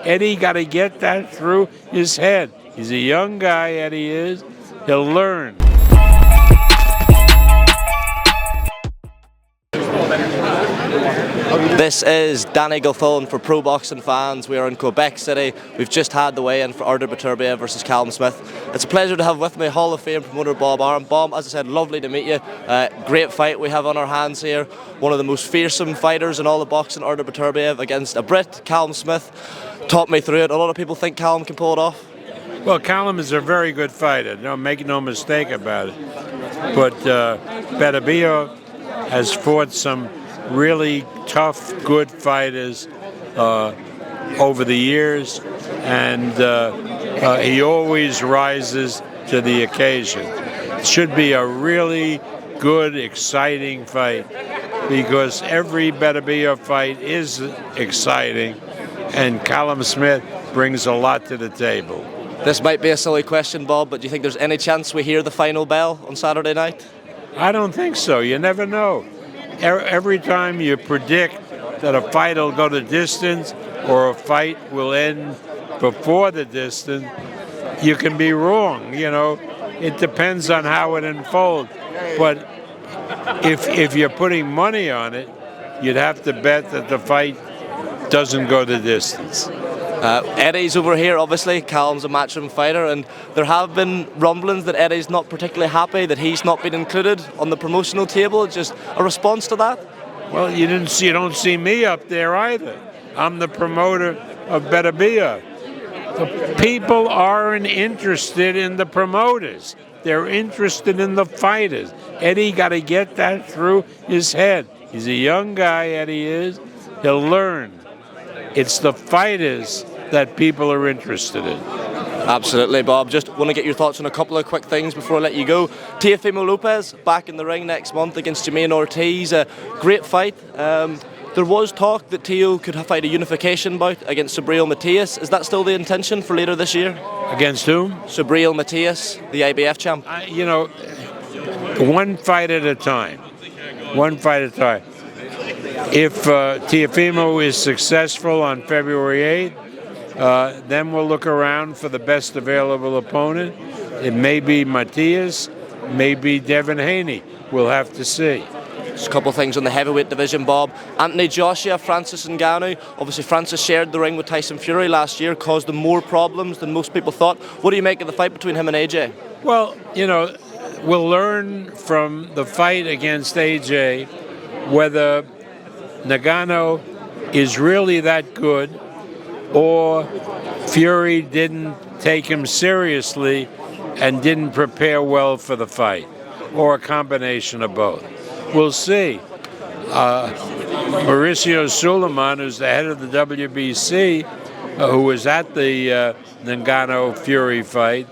Eddie got to get that through his head. He's a young guy, Eddie is. He'll learn. This is Danny Gilfillan for Pro Boxing Fans. We are in Quebec City. We've just had the weigh-in for Artur Beterbiev versus Callum Smith. It's a pleasure to have with me Hall of Fame promoter Bob Arum. Bob, as I said, lovely to meet you. Great fight we have on our hands here. One of the most fearsome fighters in all the boxing, Artur Beterbiev, against a Brit, Callum Smith. Talk me through it. A lot of people think Callum can pull it off. Well, Callum is a very good fighter. Make no mistake about it. But Beterbiev has fought some really tough, good fighters over the years, and he always rises to the occasion. It should be a really good, exciting fight, because every Beterbiev fight is exciting, and Callum Smith brings a lot to the table. This might be a silly question, Bob, but do you think there's any chance we hear the final bell on Saturday night? I don't think so. You never know. Every time you predict that a fight will go the distance or a fight will end before the distance, you can be wrong. It depends on how it unfolds. But if you're putting money on it, you'd have to bet that the fight doesn't go the distance. Eddie's over here, obviously. Callum's a matchroom fighter, and there have been rumblings that Eddie's not particularly happy that he's not been included on the promotional table. Just a response to that? Well, you don't see me up there either. I'm the promoter of Beterbiev. The people aren't interested in the promoters. They're interested in the fighters. Eddie got to get that through his head. He's a young guy, Eddie is. He'll learn. It's the fighters that people are interested in. Absolutely, Bob. Just want to get your thoughts on a couple of quick things before I let you go. Teofimo Lopez back in the ring next month against Jermaine Ortiz. A great fight. There was talk that Teo could fight a unification bout against Subriel Matias. Is that still the intention for later this year? Against whom? Subriel Matias, the IBF champ. One fight at a time. One fight at a time. If Teofimo is successful on February 8th, then we'll look around for the best available opponent. It may be Matias, maybe Devin Haney. We'll have to see. Just a couple of things on the heavyweight division, Bob. Anthony Joshua, Francis Ngannou. Obviously, Francis shared the ring with Tyson Fury last year, caused him more problems than most people thought. What do you make of the fight between him and AJ? Well, we'll learn from the fight against AJ whether Ngannou is really that good, or Fury didn't take him seriously and didn't prepare well for the fight, or a combination of both. We'll see. Mauricio Suleiman, who's the head of the WBC, who was at the Ngannou-Fury fight,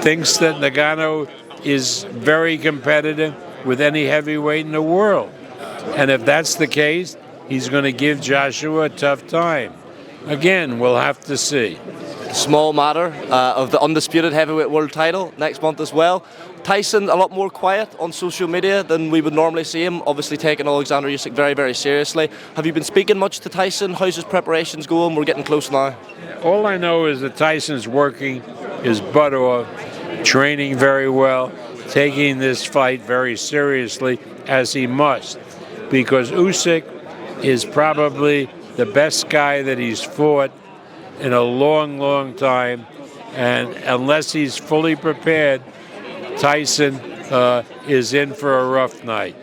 thinks that Ngannou is very competitive with any heavyweight in the world. And if that's the case, he's going to give Joshua a tough time. Again, we'll have to see. Small matter of the undisputed heavyweight world title next month as well. Tyson a lot more quiet on social media than we would normally see him, obviously taking Alexander Usyk very, very seriously. Have you been speaking much to Tyson? How's his preparations going? We're getting close now. All I know is that Tyson's working his butt off, training very well, taking this fight very seriously, as he must, because Usyk is probably the best guy that he's fought in a long, long time, and unless he's fully prepared, Tyson is in for a rough night.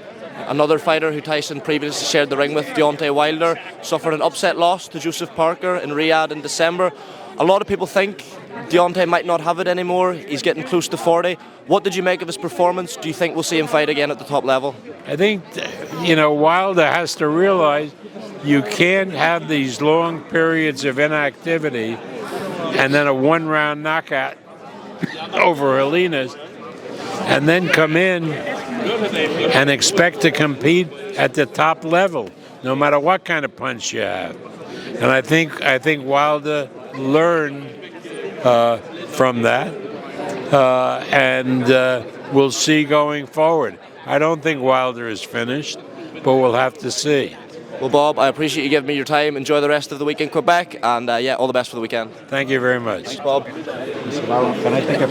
Another fighter who Tyson previously shared the ring with, Deontay Wilder, suffered an upset loss to Joseph Parker in Riyadh in December. A lot of people think Deontay might not have it anymore. He's getting close to 40. What did you make of his performance? Do you think we'll see him fight again at the top level? I think, Wilder has to realize you can't have these long periods of inactivity and then a one-round knockout over Helenas, and then come in and expect to compete at the top level, no matter what kind of punch you have. And I think Wilder learned from that, and we'll see going forward. I don't think Wilder is finished, but we'll have to see. Well, Bob, I appreciate you giving me your time. Enjoy the rest of the week in Quebec, and yeah, all the best for the weekend. Thank you very much. Thanks, Bob. Can I take a